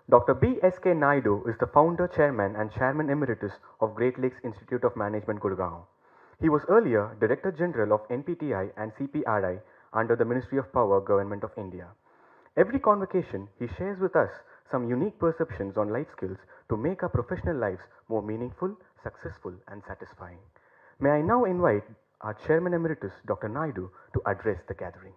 Dr. B.S.K. Naidu is the founder, chairman, and chairman emeritus of Great Lakes Institute of Management, Gurgaon. He was earlier Director General of NPTI and CPRI under the Ministry of Power, Government of India. Every convocation, he shares with us some unique perceptions on life skills to make our professional lives more meaningful, successful, and satisfying. May I now invite our Chairman Emeritus, Dr. Naidu, to address the gathering.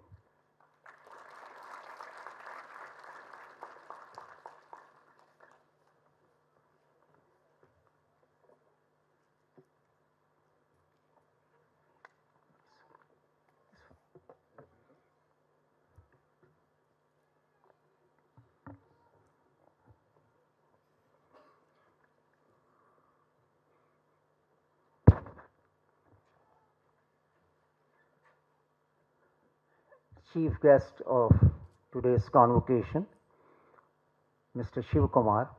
Chief guest of today's convocation, Mr. Shiv Kumar.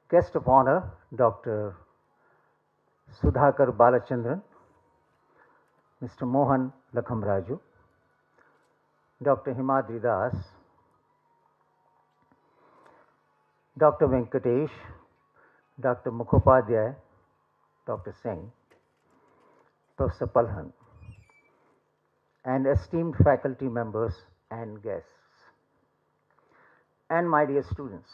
Guest of honor, Dr. Sudhakar Balachandran, Mr. Mohan Lakhamraju, Dr. Himadri Das, Dr. Venkatesh, Dr. Mukhopadhyay, Dr. Singh, Professor Palhan, and esteemed faculty members and guests, and my dear students.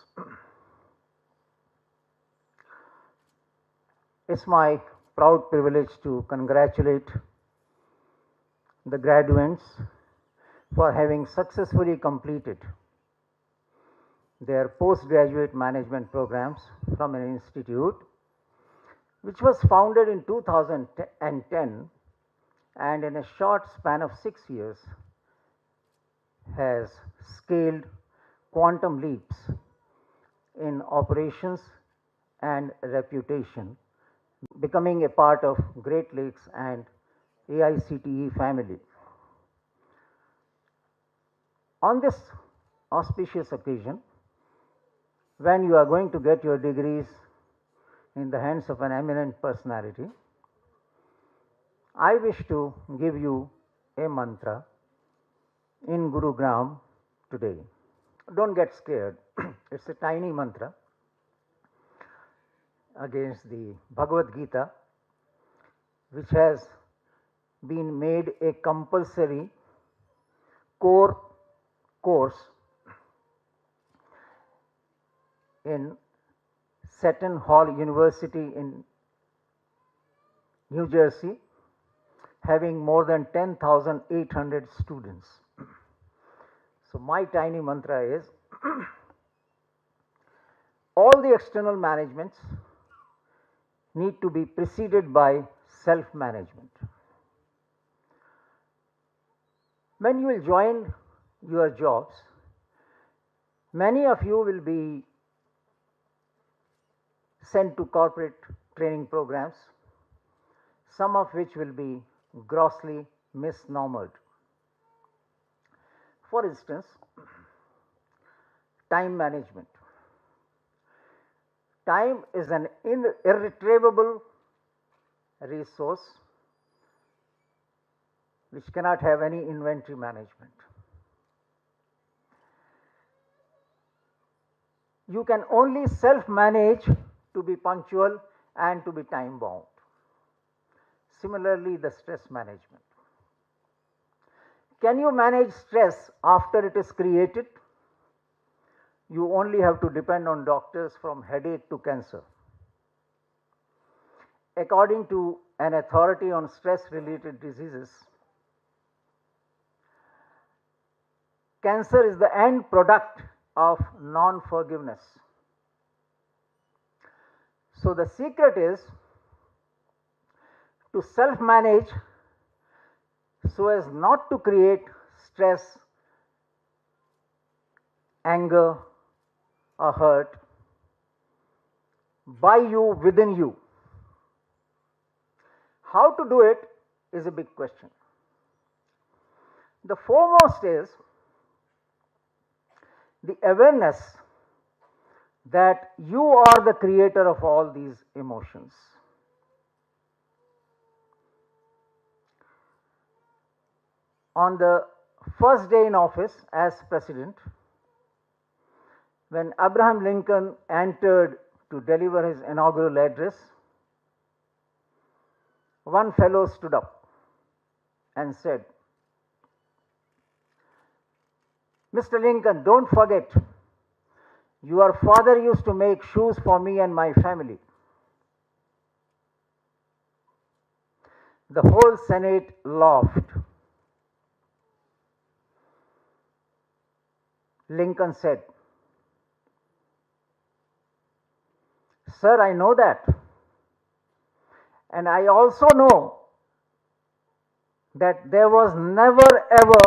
It's my proud privilege to congratulate the graduates for having successfully completed their postgraduate management programs from an institute which was founded in 2010 and in a short span of 6 years has scaled quantum leaps in operations and reputation, becoming a part of Great Lakes and AICTE family. On this auspicious occasion, when you are going to get your degrees in the hands of an eminent personality, I wish to give you a mantra in Gurugram today. Don't get scared. It's a tiny mantra against the Bhagavad Gita, which has been made a compulsory core course in Seton Hall University in New Jersey, having more than 10,800 students. So my tiny mantra is all the external managements need to be preceded by self-management. When you will join your jobs, many of you will be sent to corporate training programs, some of which will be grossly misnomered. For instance, time management. Time is an irretrievable resource which cannot have any inventory management. You can only self-manage to be punctual and to be time bound. Similarly, the stress management. Can you manage stress after it is created? You only have to depend on doctors from headache to cancer. According to an authority on stress related diseases, cancer is the end product of non forgiveness. So, the secret is to self manage so as not to create stress, anger, or hurt by you, within you. How to do it is a big question. The foremost is the awareness that you are the creator of all these emotions. On the first day in office as president, When Abraham Lincoln entered to deliver his inaugural address, one fellow stood up and said, "Mr. Lincoln, don't forget, your father used to make shoes for me and my family." The whole Senate laughed. Lincoln said, "Sir, I know that. And I also know that there was never ever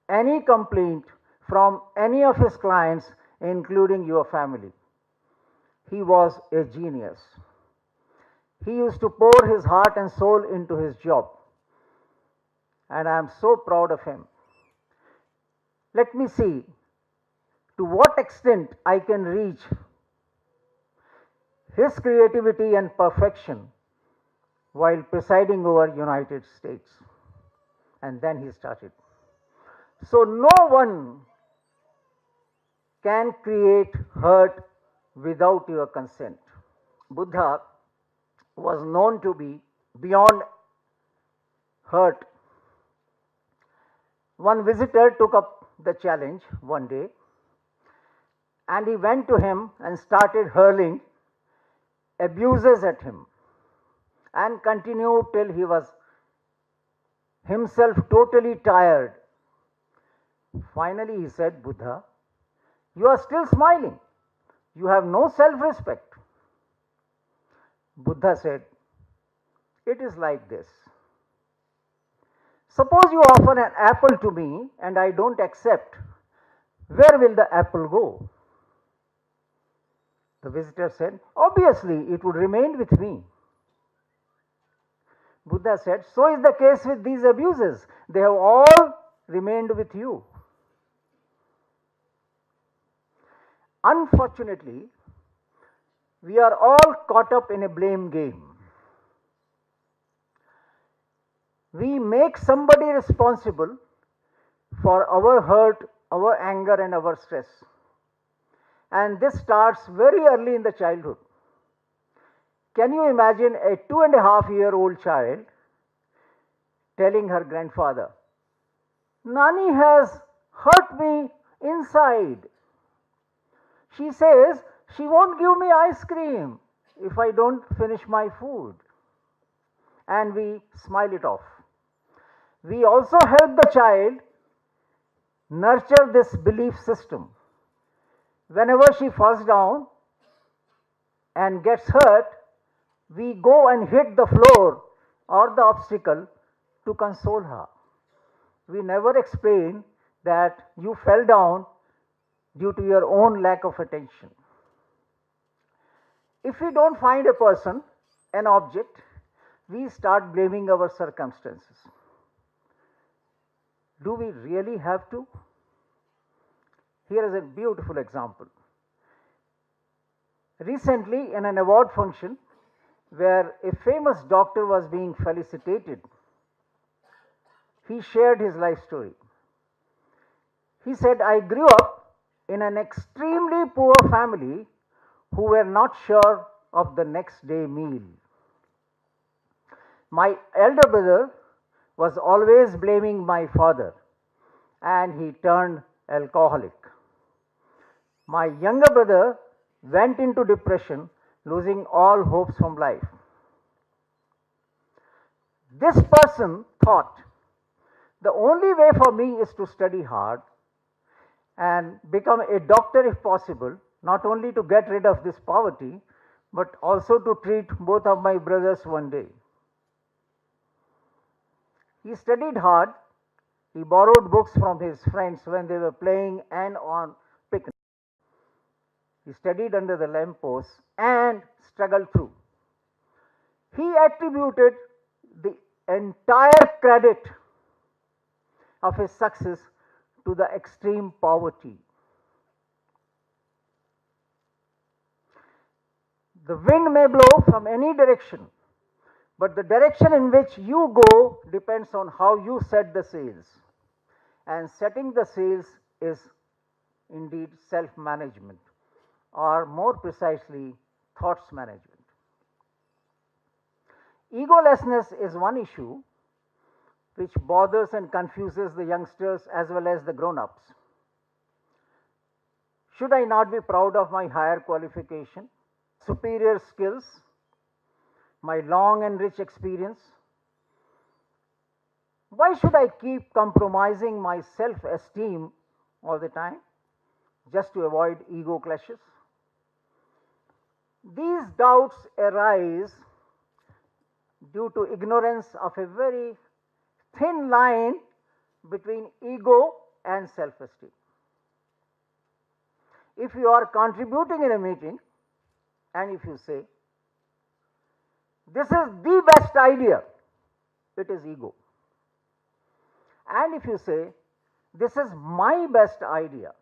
any complaint from any of his clients, including your family. He was a genius. He used to pour his heart and soul into his job, and I am so proud of him. Let me see to what extent I can reach his creativity and perfection while presiding over United States." And then he started. So no one can create hurt without your consent. Buddha was known to be beyond hurt. One visitor took up the challenge one day, and he went to him and started hurling abuses at him and continued till he was himself totally tired. Finally, he said, "Buddha, you are still smiling. You have no self respect." Buddha said, "It is like this. Suppose you offer an apple to me and I don't accept. Where will the apple go?" The visitor said, "Obviously, it would remain with me." Buddha said, "So is the case with these abuses. They have all remained with you." Unfortunately, we are all caught up in a blame game. We make somebody responsible for our hurt, our anger, and our stress. And this starts very early in the childhood. Can you imagine a 2.5-year-old child telling her grandfather, "Nani has hurt me inside. She says she won't give me ice cream if I don't finish my food." And we smile it off. We also help the child nurture this belief system. Whenever she falls down and gets hurt, we go and hit the floor or the obstacle to console her. We never explain that you fell down due to your own lack of attention. If we don't find a person, an object, we start blaming our circumstances. Do we really have to? Here is a beautiful example. Recently, in an award function where a famous doctor was being felicitated, he shared his life story. He said, "I grew up in an extremely poor family who were not sure of the next day meal. My elder brother was always blaming my father, and he turned alcoholic. My younger brother went into depression, losing all hopes from life. This person thought, the only way for me is to study hard and become a doctor if possible, not only to get rid of this poverty, but also to treat both of my brothers one day." He studied hard. He borrowed books from his friends when they were playing and on picnic. He studied under the lamppost and struggled through. He attributed the entire credit of his success to the extreme poverty. The wind may blow from any direction, but the direction in which you go depends on how you set the sails. And setting the sails is indeed self-management, or more precisely, thoughts management. Egolessness is one issue which bothers and confuses the youngsters as well as the grown-ups. Should I not be proud of my higher qualification, superior skills, my long and rich experience? Why should I keep compromising my self-esteem all the time just to avoid ego clashes? These doubts arise due to ignorance of a very thin line between ego and self-esteem. If you are contributing in a meeting and if you say, this is the best idea, it is ego. And if you say, this is my best idea,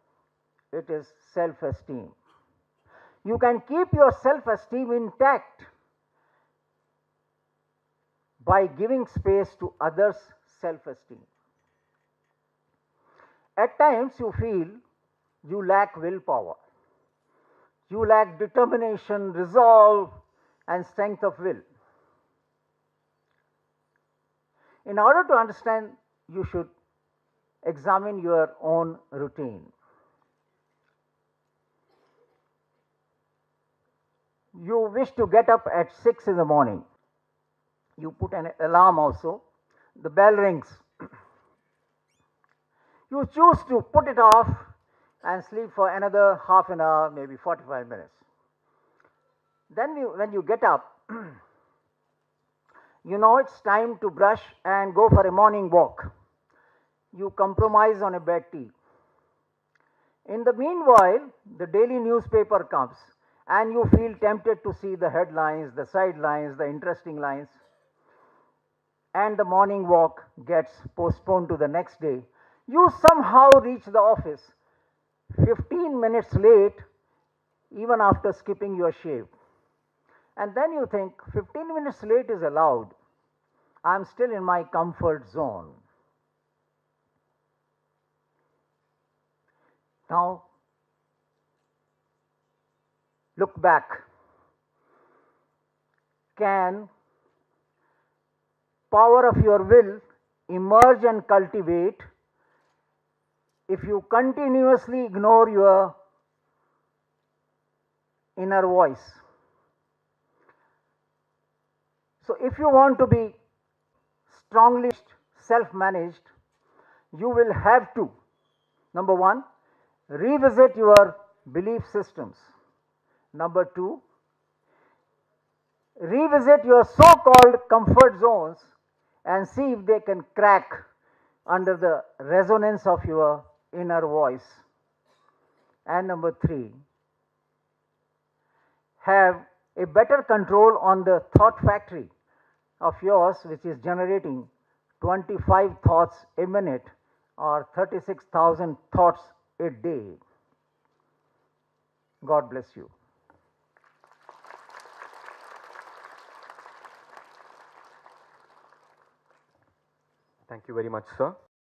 it is self-esteem. You can keep your self-esteem intact by giving space to others' self-esteem. At times you feel you lack willpower, you lack determination, resolve, and strength of will. In order to understand, you should examine your own routine. You wish to get up at 6 in the morning. You put an alarm also. The bell rings. You choose to put it off and sleep for another half an hour, maybe 45 minutes. Then when you get up, you know it's time to brush and go for a morning walk. You compromise on a bad tea. In the meanwhile, the daily newspaper comes and you feel tempted to see the headlines, the sidelines, the interesting lines, and the morning walk gets postponed to the next day. You somehow reach the office 15 minutes late, even after skipping your shave. And then you think 15 minutes late is allowed. I'm still in my comfort zone. Now, look back. Can power of your will emerge and cultivate if you continuously ignore your inner voice? So if you want to be strongly self-managed, you will have to, number one, revisit your belief systems. Number two, revisit your so-called comfort zones and see if they can crack under the resonance of your inner voice. And number three, have a better control on the thought factory of yours, which is generating 25 thoughts a minute or 36,000 thoughts a day. God bless you. Thank you very much, sir.